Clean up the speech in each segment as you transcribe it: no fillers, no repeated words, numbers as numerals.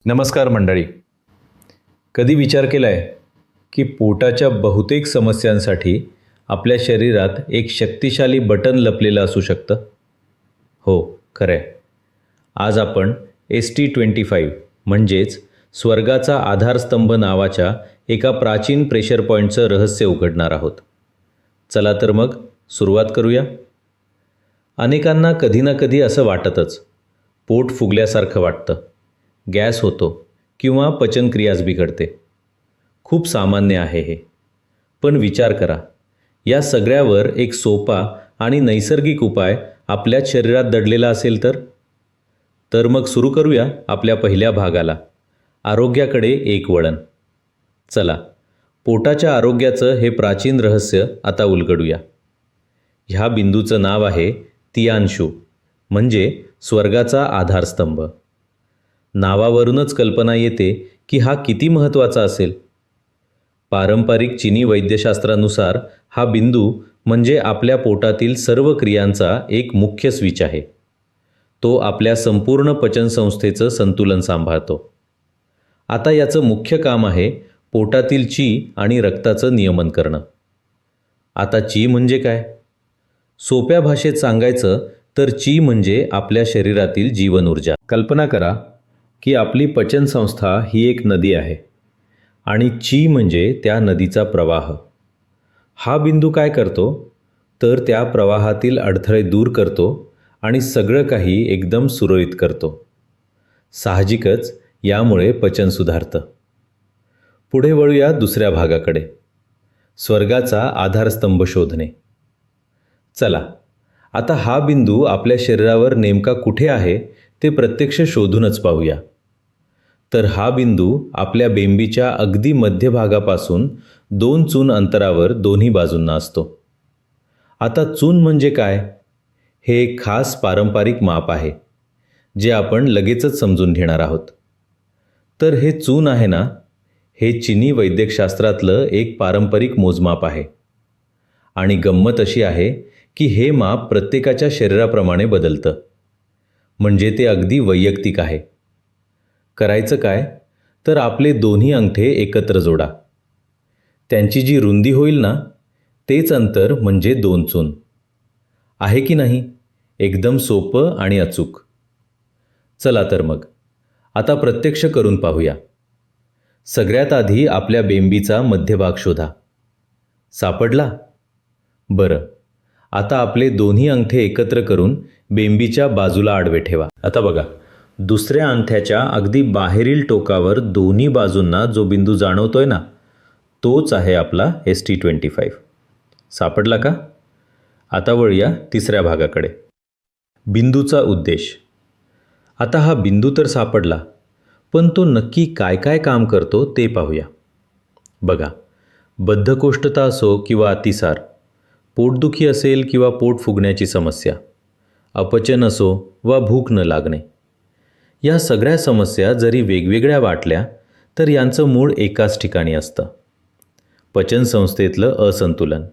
नमस्कार मंडळी. कधी विचार केला आहे की पोटाच्या बहुतेक समस्यांसाठी आपल्या शरीरात एक शक्तिशाली बटन लपलेलं असू शकतं? हो, खरं आहे. आज आपण ST25 म्हणजेच स्वर्गाचा आधारस्तंभ नावाच्या एका प्राचीन प्रेशर पॉईंटचं रहस्य उघडणार आहोत. चला तर मग सुरुवात करूया. अनेकांना कधी ना कधी असं वाटतंच, पोट फुगल्यासारखं वाटतं, गॅस होतो किंवा पचनक्रियाच बिघडते. खूप सामान्य आहे हे. पण विचार करा, या सगळ्यावर एक सोपा आणि नैसर्गिक उपाय आपल्या शरीरात दडलेला असेल तर मग सुरू करूया आपल्या पहिल्या भागाला, आरोग्याकडे एक वळण. चला, पोटाच्या आरोग्याचं हे प्राचीन रहस्य आता उलगडूया. ह्या बिंदूचं नाव आहे तियानशू, म्हणजे स्वर्गाचा आधारस्तंभ. नावावरूनच कल्पना येते की हा किती महत्त्वाचा असेल. पारंपरिक चीनी वैद्यशास्त्रानुसार हा बिंदू म्हणजे आपल्या पोटातील सर्व क्रियांचा एक मुख्य स्विच आहे. तो आपल्या संपूर्ण पचनसंस्थेचं संतुलन सांभाळतो. आता याचं मुख्य काम आहे पोटातील ची आणि रक्ताचं नियमन करणं. आता ची म्हणजे काय? सोप्या भाषेत सांगायचं तर ची म्हणजे आपल्या शरीरातील जीवन ऊर्जा. कल्पना करा की आपली पचनसंस्था ही एक नदी आहे आणि ची म्हणजे त्या नदीचा प्रवाह. हा बिंदू काय करतो तर त्या प्रवाहातील अडथळे दूर करतो आणि सगळं काही एकदम सुरळीत करतो. साहजिकच यामुळे पचन सुधारतं. पुढे वळूया दुसऱ्या भागाकडे, स्वर्गाचा आधारस्तंभ शोधणे. चला, आता हा बिंदू आपल्या शरीरावर नेमका कुठे आहे ते प्रत्यक्ष शोधूनच पाहूया. तर हा बिंदू आपल्या बेंबीच्या अगदी मध्यभागापासून 2 चून अंतरावर दोन्ही बाजूंना असतो. आता चून म्हणजे काय? हे एक खास पारंपरिक माप आहे जे आपण लगेचच समजून घेणार आहोत. तर हे चून आहे ना, हे चिनी वैद्यकशास्त्रातलं एक पारंपरिक मोजमाप आहे. आणि गंमत अशी आहे की हे माप प्रत्येकाच्या शरीराप्रमाणे बदलतं, म्हणजे ते अगदी वैयक्तिक आहे. करायचं काय तर आपले दोन्ही अंगठे एकत्र जोडा. त्यांची जी रुंदी होईल ना, तेच अंतर म्हणजे 2 चून. आहे की नाही? एकदम सोपं आणि अचूक. चला तर मग आता प्रत्यक्ष करून पाहूया. सगळ्यात आधी आपल्या बेंबीचा मध्यभाग शोधा. सापडला? बरं, आता आपले दोन्ही अंगठे एकत्र करून बेंबीच्या बाजूला आडवे ठेवा. आता बघा, दुसऱ्या अंगठ्याच्या अगदी बाहेरील टोकावर दोन्ही बाजूंना जो बिंदू जाणवतोय ना, तोच आहे आपला ST25. सापडला का? आता वळूया तिसऱ्या भागाकडे, बिंदूचा उद्देश. आता हा बिंदू तर सापडला, पण तो नक्की काय काय काम करतो ते पाहूया. बघा, बद्धकोष्ठता असो किंवा अतिसार, पोटदुखी असेल किंवा पोट फुगण्याची समस्या, अपचन असो वा भूक न लागणे, या सगळ्या समस्या जरी वेगवेगळ्या वाटल्या तर यांचं मूळ एकाच ठिकाणी असतं, पचनसंस्थेतलं असंतुलन.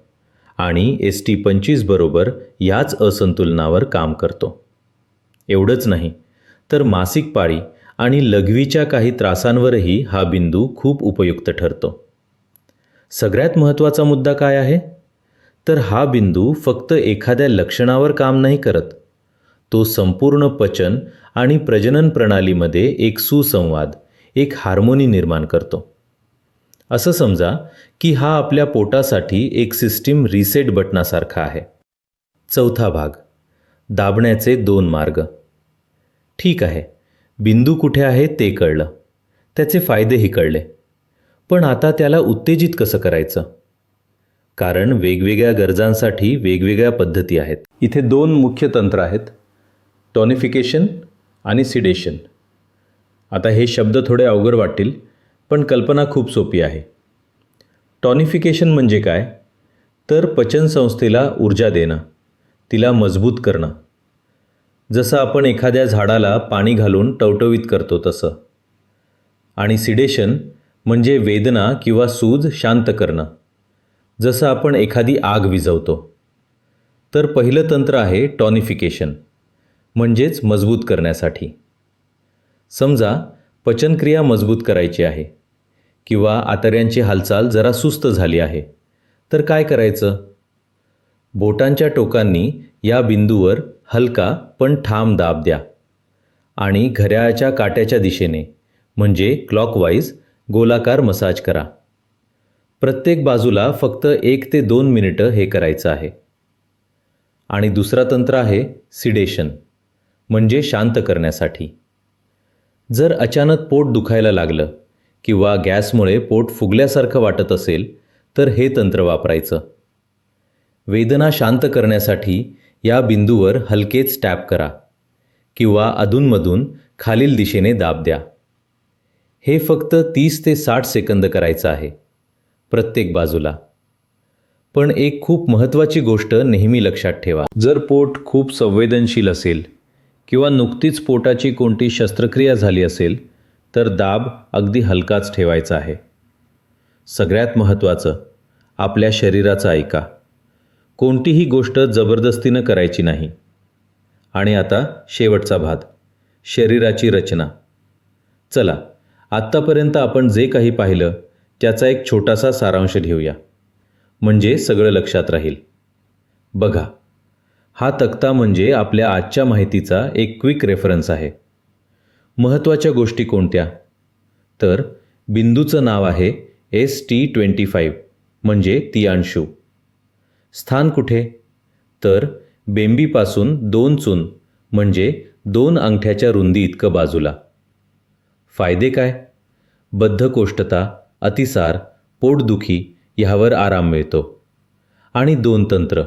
आणि ST25 बरोबर याच असंतुलनावर काम करतो. एवढंच नाही तर मासिक पाळी आणि लघवीच्या काही त्रासांवरही हा बिंदू खूप उपयुक्त ठरतो. सगळ्यात महत्त्वाचा मुद्दा काय आहे तर हा बिंदू फक्त एखाद्या लक्षणावर काम नाही करत, तो संपूर्ण पचन आणि प्रजनन प्रणालीमध्ये एक सुसंवाद, एक हार्मोनी निर्माण करतो. असं समजा की हा आपल्या पोटासाठी एक सिस्टीम रिसेट बटनासारखा आहे. चौथा भाग, दाबण्याचे 2 मार्ग. ठीक आहे, बिंदू कुठे आहे ते कळलं, त्याचे फायदेही कळले, पण आता त्याला उत्तेजित कसं करायचं? कारण वेगवेगळ्या गरजांसाठी वेगवेगळ्या पद्धती आहेत. इथे 2 मुख्य तंत्र आहेत, टॉनिफिकेशन आणि सिडेशन. आता हे शब्द थोडे अवघड वाटतील, पण कल्पना खूप सोपी आहे. टॉनिफिकेशन म्हणजे काय तर पचनसंस्थेला ऊर्जा देणं, तिला मजबूत करणं, जसं आपण एखाद्या झाडाला पाणी घालून टवटवीत करतो तसं. आणि सिडेशन म्हणजे वेदना किंवा सूज शांत करणं, जसं आपण एखादी आग विझवतो. तर पहिलं तंत्र आहे टॉनिफिकेशन, म्हणजेच मजबूत करण्यासाठी. समजा पचनक्रिया मजबूत करायची आहे किंवा आतड्यांची हालचाल जरा सुस्त झाली आहे तर काय करायचं? बोटांच्या टोकांनी या बिंदूवर हलका पण ठाम दाब द्या आणि घड्याळाच्या काट्याच्या दिशेने म्हणजे क्लॉकवाईज गोलाकार मसाज करा. प्रत्येक बाजूला फक्त 1 ते 2 मिनिटं हे करायचं आहे. आणि दुसरा तंत्र आहे सिडेशन म्हणजे शांत करण्यासाठी. जर अचानक पोट दुखायला लागलं किंवा गॅसमुळे पोट फुगल्यासारखं वाटत असेल तर हे तंत्र वापरायचं. वेदना शांत करण्यासाठी या बिंदूवर हलकेच टॅप करा किंवा अधूनमधून खालील दिशेने दाब द्या. हे फक्त 30 ते 60 सेकंद करायचं आहे प्रत्येक बाजूला. पण एक खूप महत्त्वाची गोष्ट नेहमी लक्षात ठेवा. जर पोट खूप संवेदनशील असेल किंवा नुकतीच पोटाची कोणती शस्त्रक्रिया झाली असेल तर दाब अगदी हलकाच ठेवायचा आहे. सगळ्यात महत्त्वाचं, आपल्या शरीराचं ऐका. कोणतीही गोष्ट जबरदस्तीनं करायची नाही. आणि आता शेवटचा भाग, शरीराची रचना. चला, आत्तापर्यंत आपण जे काही पाहिलं त्याचा एक छोटासा सारांश घेऊया, म्हणजे सगळं लक्षात राहील. बघा, हा तक्ता म्हणजे आपल्या आजच्या माहितीचा एक क्विक रेफरन्स आहे. महत्त्वाच्या गोष्टी कोणत्या? तर बिंदूचं नाव आहे ST25 म्हणजे तियांशू. स्थान कुठे? तर बेंबीपासून 2 चून म्हणजे 2 अंगठ्याच्या रुंदी इतकं बाजूला. फायदे काय? बद्धकोष्ठता, अतिसार, पोटदुखी ह्यावर आराम मिळतो. आणि 2 तंत्र,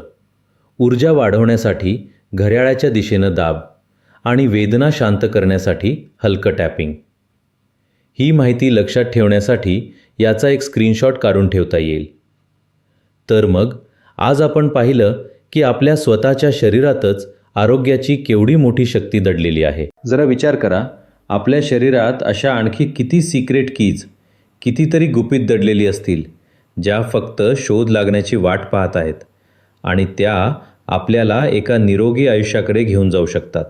ऊर्जा वाढवण्यासाठी घड्याळाच्या दिशेनं दाब आणि वेदना शांत करण्यासाठी हलकं टॅपिंग. ही माहिती लक्षात ठेवण्यासाठी याचा एक स्क्रीनशॉट काढून ठेवता येईल. तर मग आज आपण पाहिलं की आपल्या स्वतःच्या शरीरातच आरोग्याची केवढी मोठी शक्ती दडलेली आहे. जरा विचार करा, आपल्या शरीरात अशा आणखी किती सिक्रेट कीज, कितीतरी गुपित दडलेली असतील ज्या फक्त शोध लागण्याची वाट पाहत आहेत आणि त्या आपल्याला एका निरोगी आयुष्याकडे घेऊन जाऊ शकतात.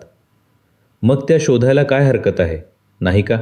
मग त्या शोधायला काय हरकत आहे, नाही का?